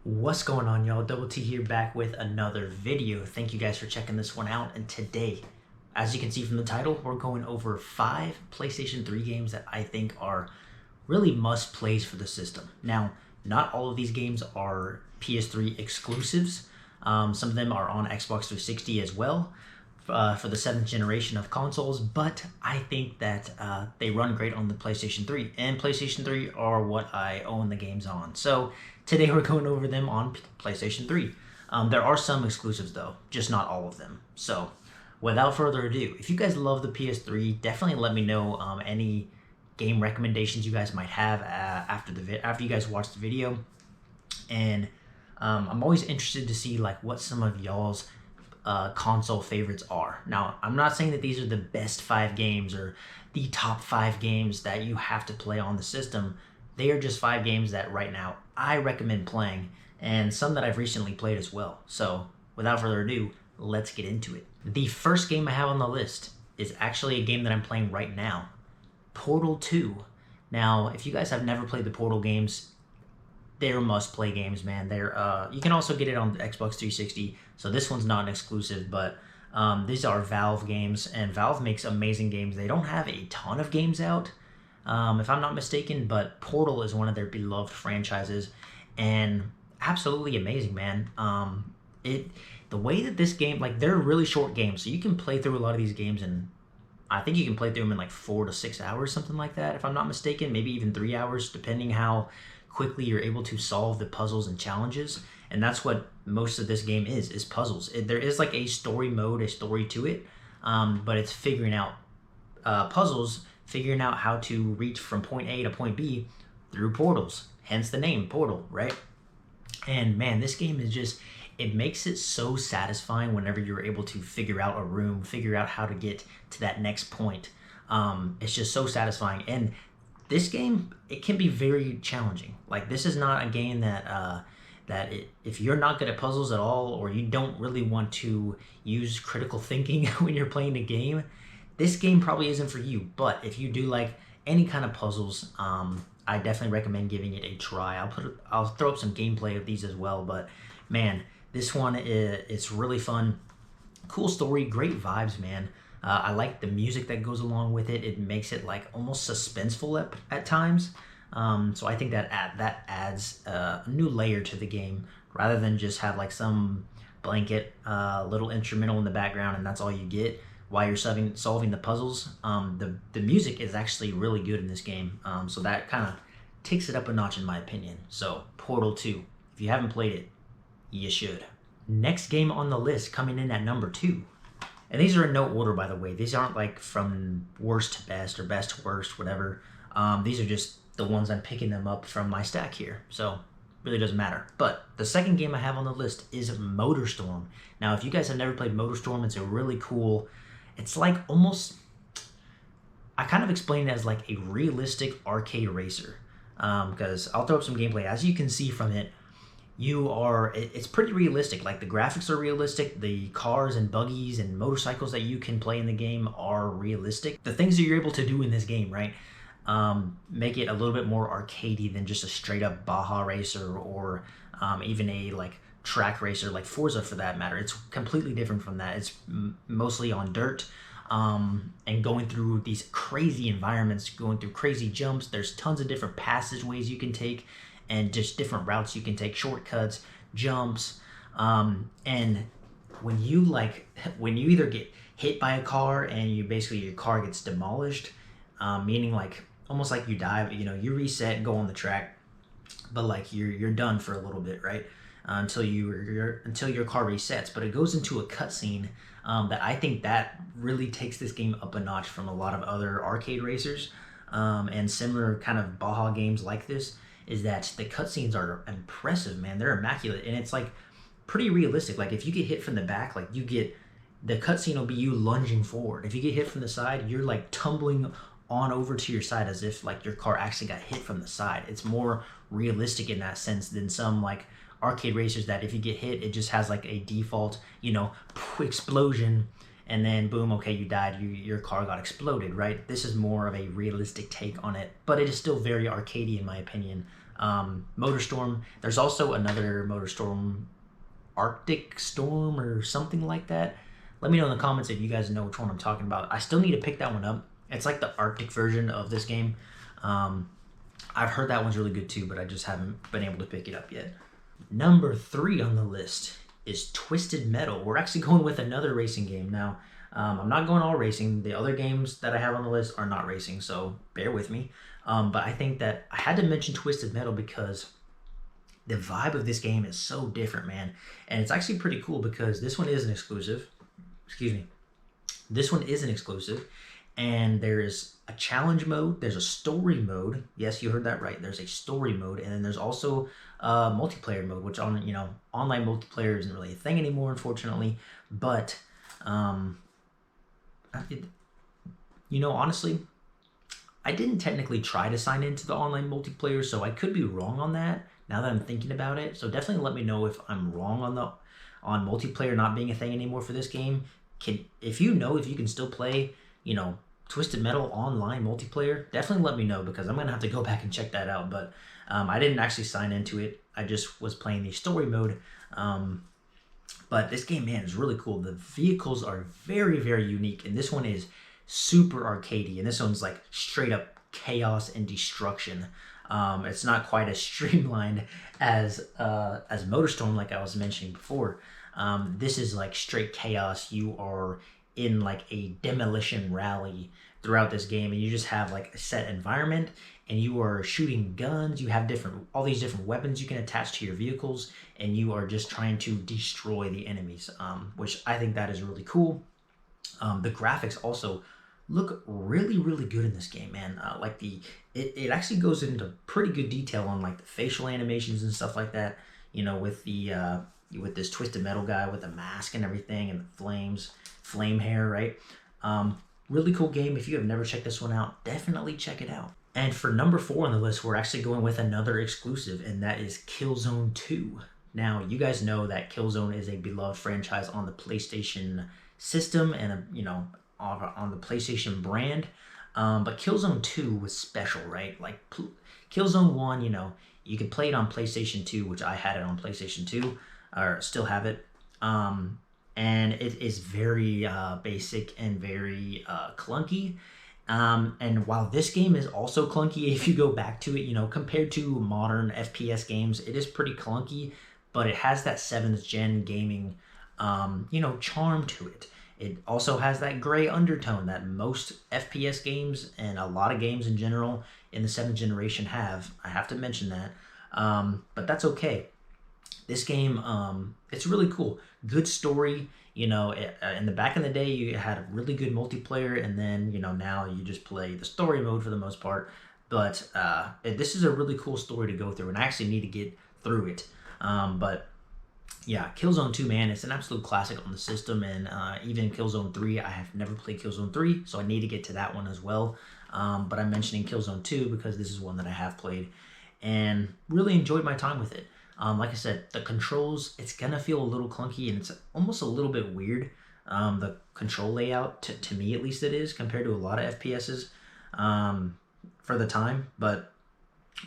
What's going on, y'all? Double T here, back with another video. Thank you guys for checking this one out. And today, as you can see from the title, we're going over 5 PlayStation 3 games that I think are really must plays for the system. Now, not all of these games are PS3 exclusives. Some of them are on Xbox 360 as well for the 7th generation of consoles, but I think that they run great on the PlayStation 3, and PlayStation 3 are what I own the games on. So today we're going over them on PlayStation 3. There are some exclusives though, just not all of them. So without further ado, if you guys love the PS3, definitely let me know any game recommendations you guys might have after you guys watch the video. And I'm always interested to see like what some of y'all's console favorites are. Now, I'm not saying that these are the best 5 games or the top 5 games that you have to play on the system. They are just 5 games that right now I recommend playing, and some that I've recently played as well. So without further ado, let's get into it. The first game I have on the list is actually a game that I'm playing right now, Portal 2. Now, if you guys have never played the Portal games, they're must-play games, man. You can also get it on the Xbox 360, so this one's not an exclusive, but these are Valve games, and Valve makes amazing games. They don't have a ton of games out, if I'm not mistaken, but Portal is one of their beloved franchises, and absolutely amazing, man. The way that this game, like, they're really short games, so you can play through a lot of these games, and I think you can play through them in like 4 to 6 hours, something like that, if I'm not mistaken, maybe even 3 hours, depending how quickly you're able to solve the puzzles and challenges. And that's what most of this game is puzzles. There is like a story mode, a story to it, but it's figuring out puzzles, figuring out how to reach from point A to point B through portals, hence the name Portal, right? And man, this game is just, it makes it so satisfying whenever you're able to figure out a room, figure out how to get to that next point. It's just so satisfying. And this game, it can be very challenging. Like, this is not a game that if you're not good at puzzles at all, or you don't really want to use critical thinking when you're playing a game, this game probably isn't for you. But if you do like any kind of puzzles, I definitely recommend giving it a try. I'll throw up some gameplay of these as well. But man, this one it's really fun, cool story, great vibes, man. I like the music that goes along with it. It makes it like almost suspenseful at times. So I think that adds a new layer to the game, rather than just have like some blanket little instrumental in the background and that's all you get while you're solving the puzzles. The music is actually really good in this game. So that kind of takes it up a notch in my opinion. So Portal 2, if you haven't played it, you should. Next game on the list, coming in at number 2. And these are in no order, by the way. These aren't like from worst to best or best to worst, whatever. These are just the ones I'm picking them up from my stack here. So really doesn't matter. But the second game I have on the list is MotorStorm. Now, if you guys have never played MotorStorm, it's a really cool, it's like almost, I kind of explain it as like a realistic arcade racer. Because I'll throw up some gameplay. As you can see from it, it's pretty realistic. Like, the graphics are realistic, the cars and buggies and motorcycles that you can play in the game are realistic. The things that you're able to do in this game, right, make it a little bit more arcadey than just a straight up Baja racer, or even a like track racer like Forza for that matter. It's completely different from that. It's mostly on dirt, and going through these crazy environments, going through crazy jumps. There's tons of different passageways you can take, and just different routes you can take, shortcuts, jumps, and when you either get hit by a car and your car gets demolished, meaning like almost like you die, you reset and go on the track, but like you're done for a little bit, right? Until your car resets. But it goes into a cutscene that I think that really takes this game up a notch from a lot of other arcade racers and similar kind of Baja games like this. Is that the cutscenes are impressive, man. They're immaculate, and it's like pretty realistic. Like, if you get hit from the back, like the cutscene will be you lunging forward. If you get hit from the side, you're like tumbling on over to your side as if like your car actually got hit from the side. It's more realistic in that sense than some like arcade racers that if you get hit, it just has like a default, explosion, and then boom, okay, you died, your car got exploded, right? This is more of a realistic take on it, but it is still very arcadey in my opinion. Motorstorm. There's also another Motorstorm, Arctic Storm or something like that. Let me know in the comments if you guys know which one I'm talking about. I still need to pick that one up. It's like the Arctic version of this game. I've heard that one's really good too, but I just haven't been able to pick it up yet. Number 3 on the list is Twisted Metal. We're actually going with another racing game. Now, I'm not going all racing. The other games that I have on the list are not racing, so bear with me. But I think that I had to mention Twisted Metal because the vibe of this game is so different, man. And it's actually pretty cool because this one is an exclusive. Excuse me. This one is an exclusive. And there's a challenge mode. There's a story mode. Yes, you heard that right. There's a story mode. And then there's also a multiplayer mode, which online multiplayer isn't really a thing anymore, unfortunately. But, honestly, I didn't technically try to sign into the online multiplayer, so I could be wrong on that now that I'm thinking about it. So definitely let me know if I'm wrong on multiplayer not being a thing anymore for this game. If you can still play, Twisted Metal online multiplayer, definitely let me know because I'm gonna have to go back and check that out. But I didn't actually sign into it. I just was playing the story mode. But this game, man, is really cool. The vehicles are very, very unique, and this one is super arcadey, and this one's like straight up chaos and destruction. It's not quite as streamlined as Motorstorm, like I was mentioning before. This is like straight chaos. You are in like a demolition rally throughout this game, and you just have like a set environment, and you are shooting guns. You have all these different weapons you can attach to your vehicles, and you are just trying to destroy the enemies, which I think that is really cool. The graphics also look really, really good in this game, man. It actually goes into pretty good detail on like the facial animations and stuff like that. With this Twisted Metal guy with the mask and everything and the flame hair, right? Really cool game. If you have never checked this one out, definitely check it out. And for number 4 on the list, we're actually going with another exclusive, and that is Killzone 2. Now, you guys know that Killzone is a beloved franchise on the PlayStation system and on the PlayStation brand. But Killzone 2 was special, right? Like Killzone 1, you could play it on PlayStation 2, which I had it on PlayStation 2, or still have it. And it is very basic and very clunky. And while this game is also clunky, if you go back to it, compared to modern FPS games, it is pretty clunky, but it has that 7th gen gaming, charm to it. It also has that gray undertone that most FPS games and a lot of games in general in the 7th generation have. I have to mention that. But that's okay. This game, it's really cool. Good story. In the back in the day, you had a really good multiplayer, and then, now you just play the story mode for the most part. But this is a really cool story to go through, and I actually need to get through it. But yeah, Killzone 2, man, it's an absolute classic on the system, and even Killzone 3, I have never played Killzone 3, so I need to get to that one as well. But I'm mentioning Killzone 2 because this is one that I have played, and really enjoyed my time with it. Like I said, the controls, it's going to feel a little clunky, and it's almost a little bit weird. The control layout, to me at least it is, compared to a lot of FPSs for the time. But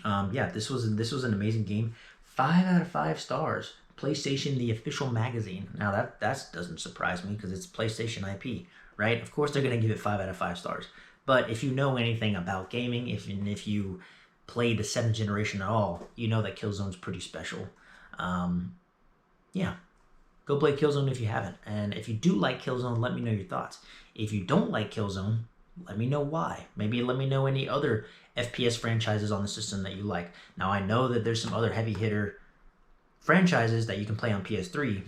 yeah, this was an amazing game. 5 out of 5 stars. PlayStation, the official magazine. Now that doesn't surprise me because it's PlayStation IP, right? Of course they're going to give it 5 out of 5 stars. But if you know anything about gaming, if you played the 7th generation at all, you know that Killzone's pretty special. Yeah, go play Killzone if you haven't. And if you do like Killzone, let me know your thoughts. If you don't like Killzone, let me know why. Maybe let me know any other FPS franchises on the system that you like. Now, I know that there's some other heavy hitter franchises that you can play on PS3.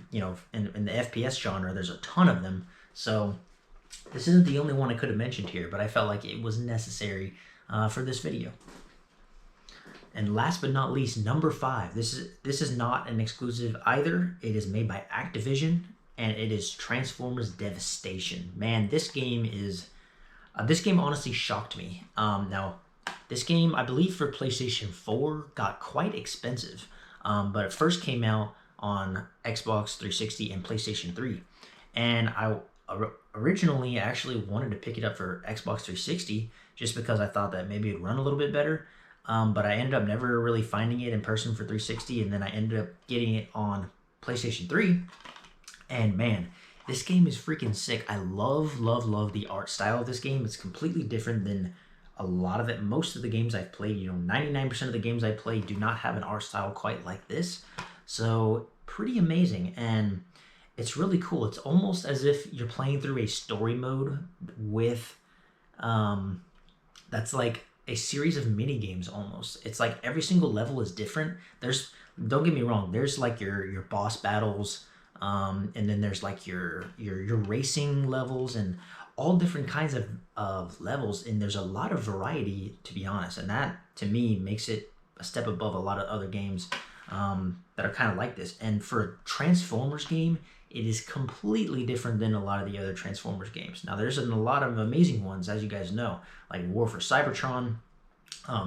In the FPS genre, there's a ton of them. So this isn't the only one I could have mentioned here, but I felt like it was necessary for this video. And last but not least, number 5. This is not an exclusive either. It is made by Activision, and it is Transformers Devastation. Man, this game honestly shocked me. Now, this game, I believe for PlayStation 4, got quite expensive. But it first came out on Xbox 360 and PlayStation 3. And I originally actually wanted to pick it up for Xbox 360 just because I thought that maybe it'd run a little bit better. but I ended up never really finding it in person for 360, and then I ended up getting it on PlayStation 3. And man, this game is freaking sick. I love the art style of this game. It's completely different than a lot of it. Most of the games I've played, 99% of the games I play do not have an art style quite like this. So pretty amazing, and it's really cool. It's almost as if you're playing through a story mode with, that's like a series of mini games almost. It's like every single level is different. Don't get me wrong, there's like your boss battles, and then there's like your racing levels and all different kinds of levels, and there's a lot of variety, to be honest, and that to me makes it a step above a lot of other games that are kind of like this. And for a Transformers game, it is completely different than a lot of the other Transformers games. Now, there's a lot of amazing ones, as you guys know, like War for Cybertron,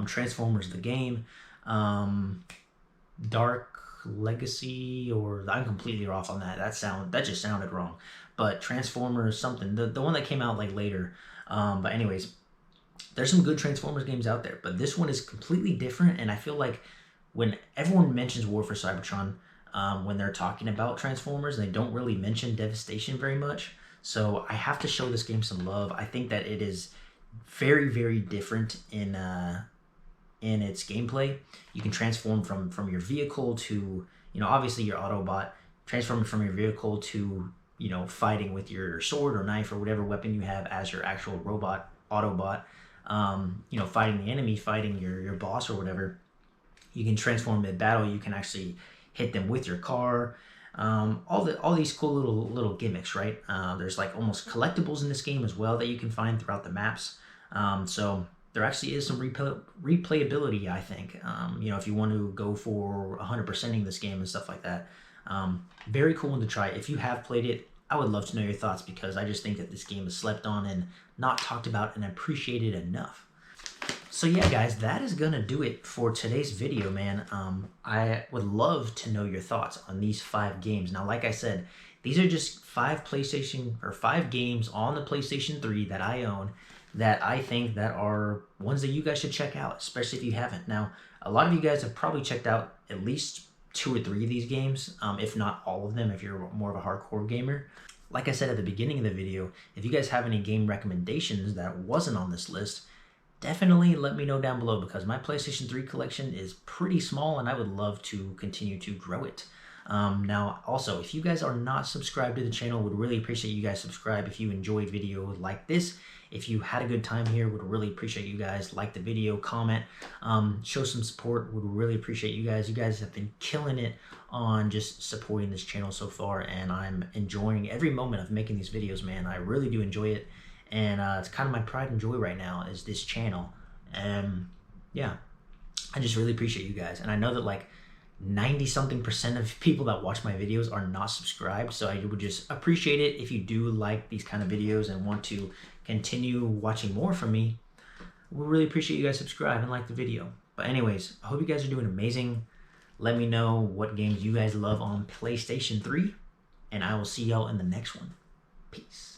Transformers the game, Dark Legacy, or I'm completely off on that. That just sounded wrong. But Transformers something, the one that came out like later. But anyways, there's some good Transformers games out there, but this one is completely different. And I feel like when everyone mentions War for Cybertron, when they're talking about Transformers, they don't really mention Devastation very much. So I have to show this game some love. I think that it is very, very different in its gameplay. You can transform from your vehicle to, obviously your Autobot, transform from your vehicle to, fighting with your sword or knife or whatever weapon you have as your actual robot, Autobot, fighting the enemy, fighting your boss or whatever. You can transform mid-battle. You can actually hit them with your car. All these cool little gimmicks, right? There's like almost collectibles in this game as well that you can find throughout the maps. So there actually is some replayability, I think. If you want to go for 100%ing this game and stuff like that. Very cool one to try. If you have played it, I would love to know your thoughts, because I just think that this game is slept on and not talked about and appreciated enough. So yeah, guys, that is gonna do it for today's video, man. I would love to know your thoughts on these 5 games. Now, like I said, these are just 5 games on the PlayStation 3 that I own that I think that are ones that you guys should check out, especially if you haven't. Now, a lot of you guys have probably checked out at least 2 or 3 of these games, if not all of them, if you're more of a hardcore gamer. Like I said at the beginning of the video, if you guys have any game recommendations that wasn't on this list, definitely let me know down below, because my PlayStation 3 collection is pretty small and I would love to continue to grow it. Now, also, if you guys are not subscribed to the channel, would really appreciate you guys subscribe if you enjoyed videos like this. If you had a good time here, would really appreciate you guys like the video, comment, show some support. Would really appreciate you guys. You guys have been killing it on just supporting this channel so far, and I'm enjoying every moment of making these videos, man. I really do enjoy it, and it's kind of my pride and joy right now is this channel. Yeah, I just really appreciate you guys, and I know that like 90-something% of people that watch my videos are not subscribed, so I would just appreciate it if you do like these kind of videos and want to continue watching more from me. We really appreciate you guys subscribe and like the video. But anyways, I hope you guys are doing amazing. Let me know what games you guys love on PlayStation 3, and I will see y'all in the next one. Peace.